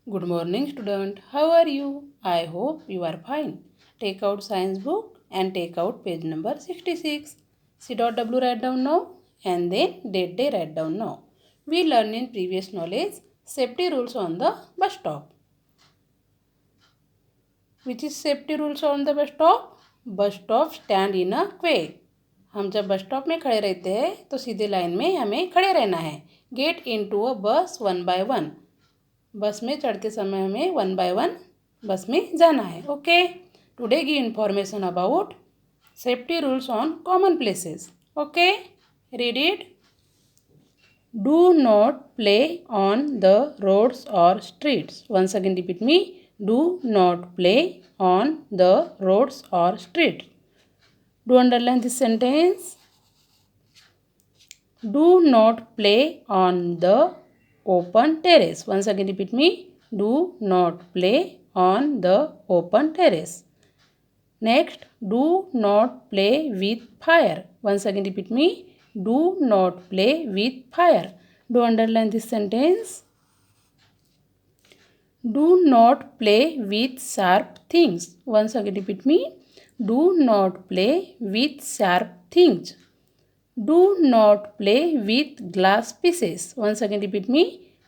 Good morning, student. How are you? I hope you are fine. Take out science book and take out page number 66. C.W write down now and then date day write down now. We learned in previous knowledge safety rules on the bus stop. Which is safety rules on the bus stop? Bus stop stand in a quay. हम जब bus stop में खड़े रहते हैं तो सीधे line में हमें खड़े रहना है. गेट इन टू अ बस वन बाय वन. बस में चढ़ते समय हमें वन बाय वन बस में जाना है. Okay. Today give information about safety rules on common places. Okay, read it. Do not play on the roads और streets. Once again repeat me. Do not play on the roads और streets. Do underline this sentence. Do not play on the open terrace. Once again repeat me. Do not play on the open terrace. Next, do not play with fire. Once again repeat me. Do not play with fire. Do underline this sentence. Do not play with sharp things. Once again repeat me. Do not play with sharp things. Do not play with glass pieces. Once again repeat me.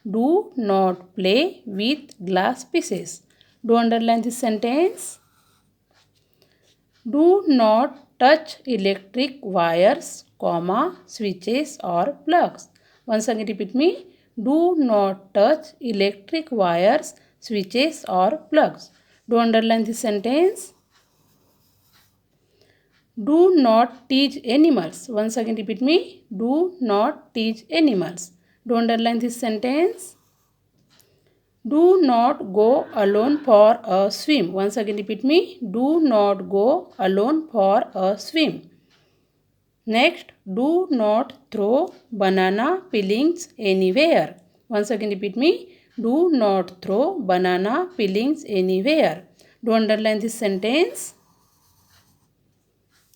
Do not play with glass pieces. Do underline this sentence. Do not touch electric wires, switches or plugs. Once again repeat me. Do not touch electric wires, switches or plugs. Do underline this sentence. Do not tease animals. Once again repeat me. Do not tease animals. Do underline this sentence. Do not go alone for a swim. Once again repeat me. Do not go alone for a swim. Next, do not throw banana peelings anywhere. Once again repeat me. Do not throw banana peelings anywhere. Do underline this sentence.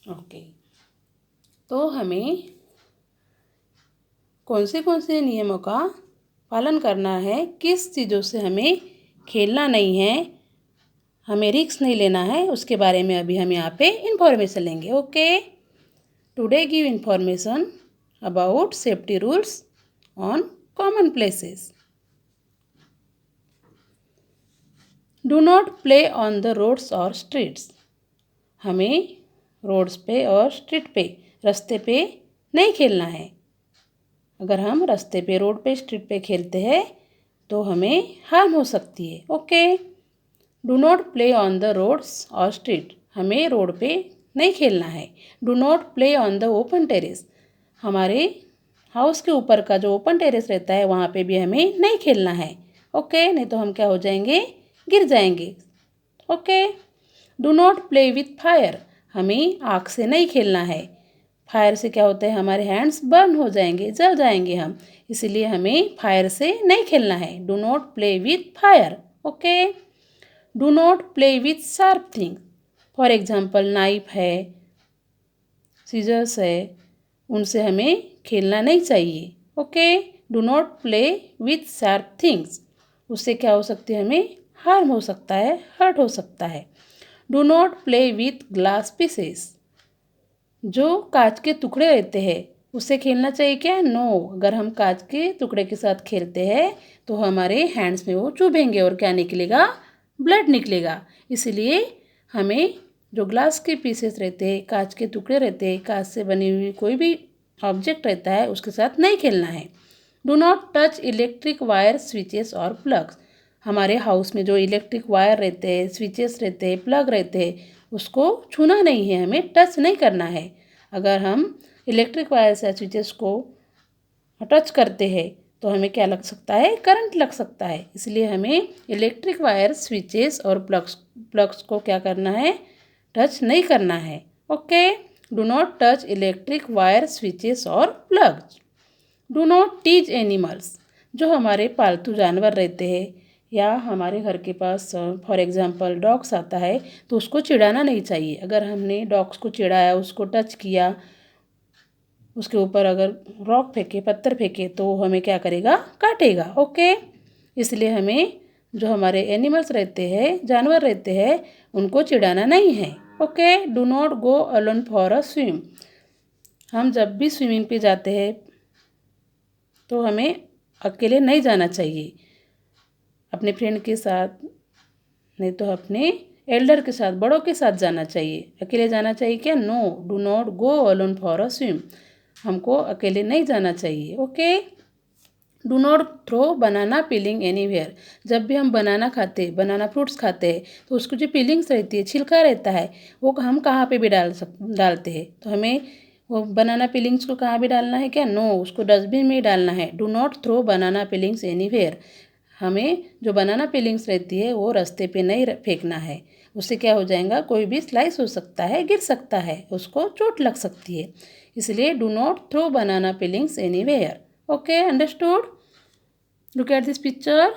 Okay. तो हमें कौन से नियमों का पालन करना है, किस चीज़ों से हमें खेलना नहीं है, हमें रिस्क नहीं लेना है, उसके बारे में अभी हम यहाँ पे इंफॉर्मेशन लेंगे. Okay. Today give information about safety rules on common places. Do not play on the roads और स्ट्रीट्स. हमें रोड्स पे और स्ट्रीट पे, रास्ते पे नहीं खेलना है. अगर हम रास्ते पे, रोड पे, स्ट्रीट पे खेलते हैं तो हमें हार्म हो सकती है. Okay. Do not play on the roads और स्ट्रीट. हमें रोड पे नहीं खेलना है. Do not play on the open terrace. हमारे हाउस के ऊपर का जो ओपन टेरेस रहता है वहाँ पे भी हमें नहीं खेलना है. ओके. नहीं तो हम क्या हो जाएंगे, गिर जाएंगे. Okay. Do not play with fire. हमें आग से नहीं खेलना है. फायर से क्या होता है, हमारे हैंड्स बर्न हो जाएंगे, जल जाएंगे हम. इसलिए हमें फायर से नहीं खेलना है. Do not play with fire. Okay. Do not play with sharp thing. For example knife है, सीजर्स है, उनसे हमें खेलना नहीं चाहिए. Okay. Do not play with sharp things. उससे क्या हो सकती है, हमें हार्म हो सकता है, हर्ट हो सकता है. Do not play with glass pieces. जो कांच के टुकड़े रहते हैं उससे खेलना चाहिए क्या? नो. अगर हम कांच के टुकड़े के साथ खेलते हैं तो हमारे हैंड्स में वो चुभेंगे और क्या निकलेगा, ब्लड निकलेगा. इसलिए हमें जो ग्लास के पीसेस रहते हैं, कांच के टुकड़े रहते हैं, कांच से बनी हुई कोई भी ऑब्जेक्ट रहता है उसके साथ नहीं खेलना है. Do not touch electric wire, switches और प्लग्स. हमारे हाउस में जो इलेक्ट्रिक वायर रहते हैं, स्विचेस रहते हैं, प्लग रहते हैं, उसको छूना नहीं है, हमें टच नहीं करना है. अगर हम इलेक्ट्रिक वायर या स्विचेस को टच करते हैं तो हमें क्या लग सकता है, करंट लग सकता है. इसलिए हमें इलेक्ट्रिक वायर, स्विचेस और प्लग्स को क्या करना है, टच नहीं करना है. Okay. Do not touch electric wire, switches और plugs. Do not tease animals. जो हमारे पालतू जानवर रहते हैं या हमारे घर के पास फॉर एग्जांपल डॉग्स आता है तो उसको चिढ़ाना नहीं चाहिए. अगर हमने डॉग्स को चिढ़ाया, उसको टच किया, उसके ऊपर अगर रॉक फेंके, पत्थर फेंके तो हमें क्या करेगा, काटेगा. ओके. इसलिए हमें जो हमारे एनिमल्स रहते हैं, जानवर रहते हैं, उनको चिढ़ाना नहीं है। Okay, do not go alone for a swim. हम जब भी स्विमिंग पे जाते हैं तो हमें अकेले नहीं जाना चाहिए, अपने फ्रेंड के साथ नहीं तो अपने एल्डर के साथ, बड़ों के साथ जाना चाहिए। अकेले जाना चाहिए क्या? No, do not go alone for a swim. हमको अकेले नहीं जाना चाहिए। Okay, do not throw banana peeling anywhere. जब भी हम बनाना खाते, बनाना फ्रूट्स खाते हैं तो उसकी जो पीलिंग्स रहती है, छिलका रहता है, वो हम कहाँ पे भी डालते हैं। तो हमें वो बनाना पीलिंग्स को कहाँ भी डालना है क्या? नो, उसको डस्टबिन में ही डालना है। Do not throw banana peelings anywhere. हमें जो बनाना पीलिंग्स रहती है वो रास्ते पे नहीं फेंकना है। उससे क्या हो जाएगा? कोई भी स्लाइस हो सकता है, गिर सकता है, उसको चोट लग सकती है। इसलिए do not throw banana peelings anywhere. Okay, understood? Look at this picture.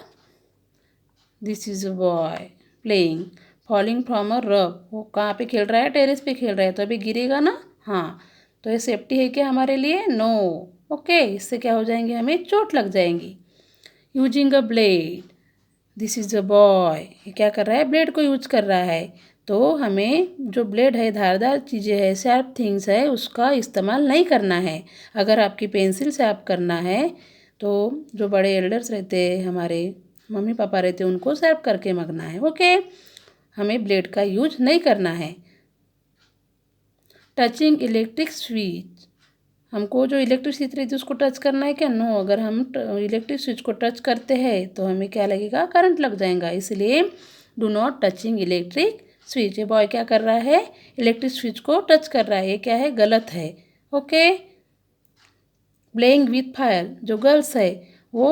This is a boy playing falling from a roof. वो कहाँ पे खेल रहा है? टेरेस पे खेल रहा है, तो अभी गिरेगा ना। हाँ, तो ये सेफ्टी है क्या हमारे लिए? नो। ओके, इससे क्या हो जाएंगे? हमें चोट लग जाएंगी। Using a blade. This is a boy, ये क्या कर रहा है? ब्लेड को यूज कर रहा है। तो हमें जो ब्लेड है, धारदार चीज़ें है, शार्प थिंग्स है, उसका इस्तेमाल नहीं करना है। अगर आपकी पेंसिल शार्प करना है तो जो बड़े एल्डर्स रहते हैं, हमारे मम्मी पापा रहते हैं, उनको शार्प करके मंगना है। ओके, हमें ब्लेड का यूज नहीं करना है। Touching electric switch. हमको जो इलेक्ट्रिक स्विच रहती है उसको टच करना है क्या? नो, अगर हम इलेक्ट्रिक स्विच को टच करते हैं तो हमें क्या लगेगा? करंट लग जाएगा। इसलिए do not touching electric switch. ये बॉय क्या कर रहा है? इलेक्ट्रिक स्विच को टच कर रहा है। ये क्या है? गलत है। Okay, playing with fire. जो गर्ल्स है वो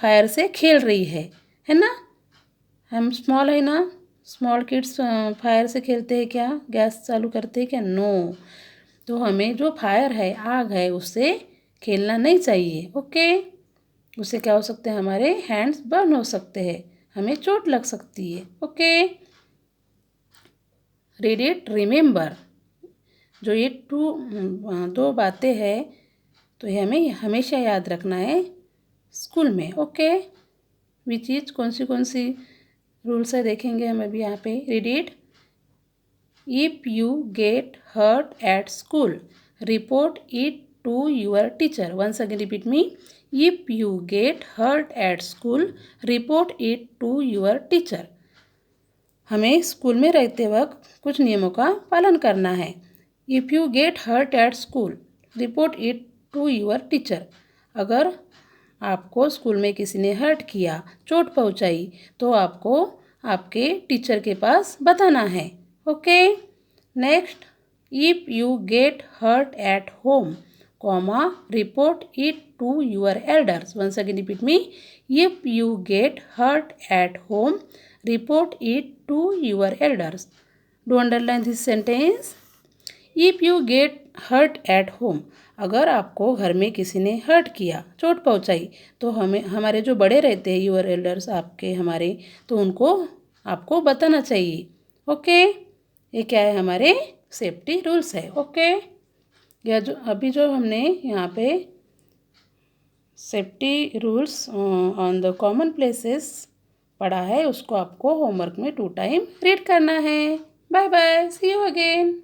फायर से खेल रही है ना? हम स्मॉल है ना, स्मॉल किड्स फायर से खेलते हैं क्या? गैस चालू करते हैं क्या? नो। तो हमें जो फायर है, आग है, उससे खेलना नहीं चाहिए। ओके, उससे क्या हो सकते हैं? हमारे हैंड्स बर्न हो सकते हैं, हमें चोट लग सकती है। Okay, read it, remember. जो ये दो बातें हैं तो ये हमें हमेशा याद रखना है स्कूल में। ओके, विच इज कौन सी रूल्स है देखेंगे हम अभी यहाँ पे। Read it. If you get hurt at school, report it to your teacher. Once again repeat me. If you get hurt at school, report it to your teacher. हमें school में रहते वक्त कुछ नियमों का पालन करना है। If you get hurt at school, report it to your teacher. अगर आपको स्कूल में किसी ने हर्ट किया, चोट पहुंचाई, तो आपको आपके टीचर के पास बताना है। Okay, next. If you get hurt at home, comma, report it to your elders. Once again repeat me. If you get hurt at home, report it to your elders. Do underline this sentence. If you get hurt at home, अगर आपको घर में किसी ने hurt किया, चोट पहुंचाई, तो हमें हमारे जो बड़े रहते हैं, यूर एल्डर्स, आपके हमारे, तो उनको आपको बताना चाहिए। ओके, ये क्या है? हमारे सेफ्टी रूल्स है। ओके, या जो हमने यहाँ पे safety rules on the common places पढ़ा है, उसको आपको होमवर्क में 2 टाइम रीड करना है। Bye bye, see you again.